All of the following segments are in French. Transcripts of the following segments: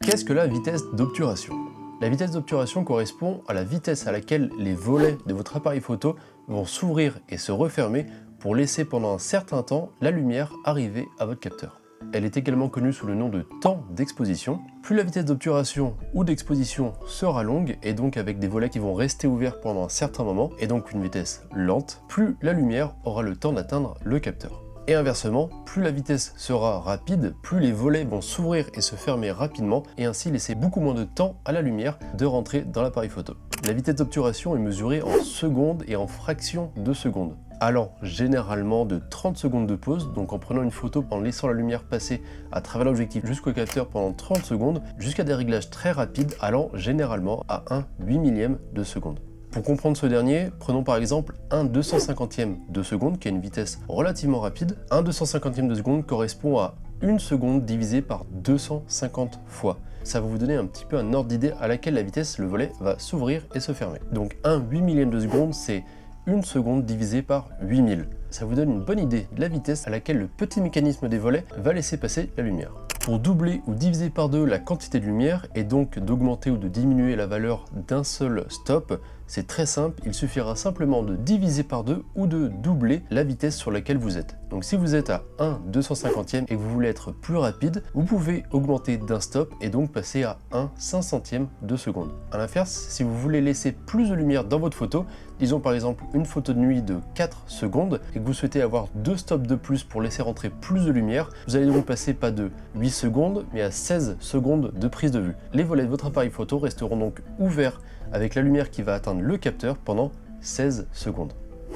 Qu'est-ce que la vitesse d'obturation? La vitesse d'obturation correspond à la vitesse à laquelle les volets de votre appareil photo vont s'ouvrir et se refermer pour laisser pendant un certain temps la lumière arriver à votre capteur. Elle est également connue sous le nom de temps d'exposition. Plus la vitesse d'obturation ou d'exposition sera longue, et donc avec des volets qui vont rester ouverts pendant un certain moment, et donc une vitesse lente, plus la lumière aura le temps d'atteindre le capteur. Et inversement, plus la vitesse sera rapide, plus les volets vont s'ouvrir et se fermer rapidement, et ainsi laisser beaucoup moins de temps à la lumière de rentrer dans l'appareil photo. La vitesse d'obturation est mesurée en secondes et en fractions de secondes, allant généralement de 30 secondes de pause, donc en prenant une photo en laissant la lumière passer à travers l'objectif jusqu'au capteur pendant 30 secondes, jusqu'à des réglages très rapides allant généralement à 1/8 millième de seconde. Pour comprendre ce dernier, prenons par exemple 1/250e de seconde, qui est une vitesse relativement rapide. 1/250e de seconde correspond à 1 seconde divisée par 250 fois. Ça va vous donner un petit peu un ordre d'idée à laquelle la vitesse, le volet, va s'ouvrir et se fermer. Donc 1/8 millième de seconde, c'est 1 seconde divisée par 8000. Ça vous donne une bonne idée de la vitesse à laquelle le petit mécanisme des volets va laisser passer la lumière. Pour doubler ou diviser par 2 la quantité de lumière, et donc d'augmenter ou de diminuer la valeur d'un seul stop, c'est très simple, il suffira simplement de diviser par 2 ou de doubler la vitesse sur laquelle vous êtes. Donc si vous êtes à 1/250e et que vous voulez être plus rapide, vous pouvez augmenter d'un stop et donc passer à 1/500e de seconde. A l'inverse, si vous voulez laisser plus de lumière dans votre photo, disons par exemple une photo de nuit de 4 secondes et que vous souhaitez avoir 2 stops de plus pour laisser rentrer plus de lumière, vous allez donc passer pas de 8 secondes mais à 16 secondes de prise de vue. Les volets de votre appareil photo resteront donc ouverts avec la lumière qui va atteindre le capteur pendant 16 secondes.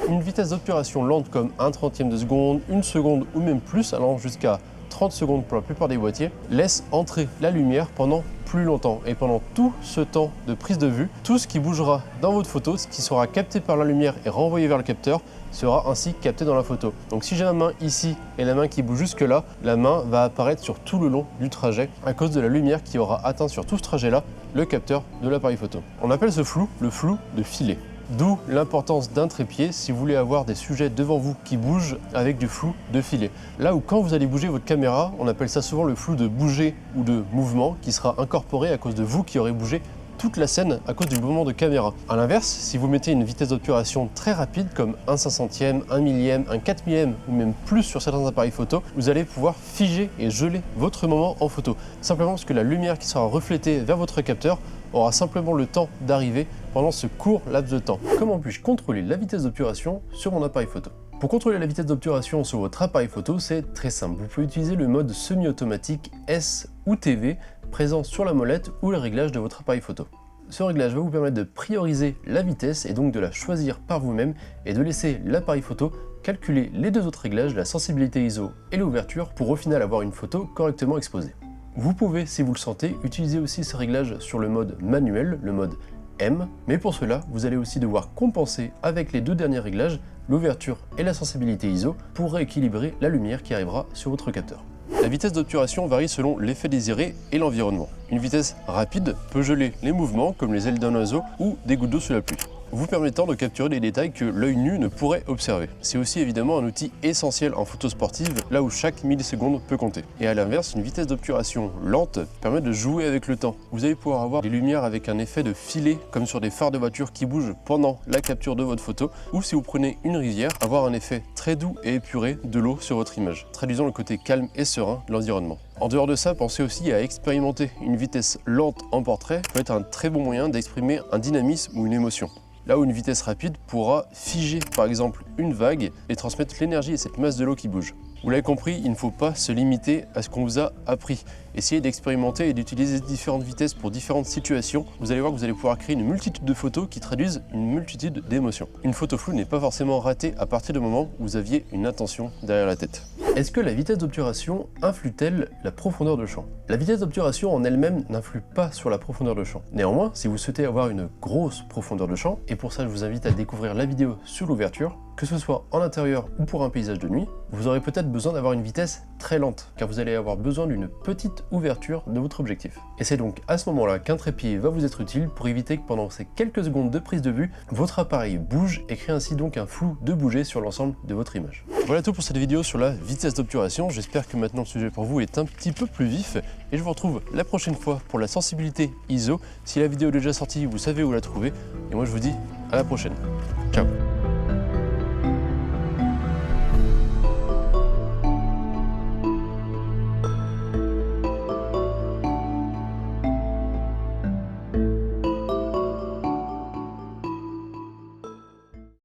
Une vitesse d'obturation lente comme 1/30e de seconde, 1 seconde ou même plus, allant jusqu'à 30 secondes pour la plupart des boîtiers, laisse entrer la lumière pendant plus longtemps. Et pendant tout ce temps de prise de vue, tout ce qui bougera dans votre photo, ce qui sera capté par la lumière et renvoyé vers le capteur, sera ainsi capté dans la photo. Donc si j'ai la main ici et la main qui bouge jusque là, la main va apparaître sur tout le long du trajet à cause de la lumière qui aura atteint sur tout ce trajet là le capteur de l'appareil photo. On appelle ce flou le flou de filet. D'où l'importance d'un trépied si vous voulez avoir des sujets devant vous qui bougent avec du flou de filet. Là où quand vous allez bouger votre caméra, on appelle ça souvent le flou de bouger ou de mouvement qui sera incorporé à cause de vous qui aurez bougé toute la scène à cause du mouvement de caméra. A l'inverse, si vous mettez une vitesse d'obturation très rapide comme 1/500e, 1 millième, 1 4/1000 ou même plus sur certains appareils photo, vous allez pouvoir figer et geler votre moment en photo. Simplement parce que la lumière qui sera reflétée vers votre capteur aura simplement le temps d'arriver pendant ce court laps de temps. Comment puis-je contrôler la vitesse d'obturation sur mon appareil photo? Pour contrôler la vitesse d'obturation sur votre appareil photo, c'est très simple. Vous pouvez utiliser le mode semi-automatique S ou TV présent sur la molette ou le réglage de votre appareil photo. Ce réglage va vous permettre de prioriser la vitesse et donc de la choisir par vous-même et de laisser l'appareil photo calculer les deux autres réglages, la sensibilité ISO et l'ouverture, pour au final avoir une photo correctement exposée. Vous pouvez, si vous le sentez, utiliser aussi ce réglage sur le mode manuel, le mode M, mais pour cela, vous allez aussi devoir compenser avec les deux derniers réglages, l'ouverture et la sensibilité ISO, pour rééquilibrer la lumière qui arrivera sur votre capteur. La vitesse d'obturation varie selon l'effet désiré et l'environnement. Une vitesse rapide peut geler les mouvements comme les ailes d'un oiseau ou des gouttes d'eau sous la pluie, vous permettant de capturer des détails que l'œil nu ne pourrait observer. C'est aussi évidemment un outil essentiel en photo sportive, là où chaque milliseconde peut compter. Et à l'inverse, une vitesse d'obturation lente permet de jouer avec le temps. Vous allez pouvoir avoir des lumières avec un effet de filet, comme sur des phares de voiture qui bougent pendant la capture de votre photo, ou si vous prenez une rivière, avoir un effet très doux et épuré de l'eau sur votre image, traduisant le côté calme et serein de l'environnement. En dehors de ça, pensez aussi à expérimenter. Une vitesse lente en portrait peut être un très bon moyen d'exprimer un dynamisme ou une émotion. Là où une vitesse rapide pourra figer par exemple une vague et transmettre l'énergie et cette masse de l'eau qui bouge. Vous l'avez compris, il ne faut pas se limiter à ce qu'on vous a appris. Essayez d'expérimenter et d'utiliser différentes vitesses pour différentes situations. Vous allez voir que vous allez pouvoir créer une multitude de photos qui traduisent une multitude d'émotions. Une photo floue n'est pas forcément ratée à partir du moment où vous aviez une intention derrière la tête. Est-ce que la vitesse d'obturation influe-t-elle la profondeur de champ? La vitesse d'obturation en elle-même n'influe pas sur la profondeur de champ. Néanmoins, si vous souhaitez avoir une grosse profondeur de champ, et pour ça je vous invite à découvrir la vidéo sur l'ouverture, que ce soit en intérieur ou pour un paysage de nuit, vous aurez peut-être besoin d'avoir une vitesse très lente, car vous allez avoir besoin d'une petite ouverture de votre objectif. Et c'est donc à ce moment-là qu'un trépied va vous être utile pour éviter que pendant ces quelques secondes de prise de vue, votre appareil bouge et crée ainsi donc un flou de bouger sur l'ensemble de votre image. Voilà tout pour cette vidéo sur la vitesse vitesse d'obturation. J'espère que maintenant le sujet pour vous est un petit peu plus vif et je vous retrouve la prochaine fois pour la sensibilité ISO. Si la vidéo est déjà sortie, vous savez où la trouver et moi je vous dis à la prochaine. Ciao.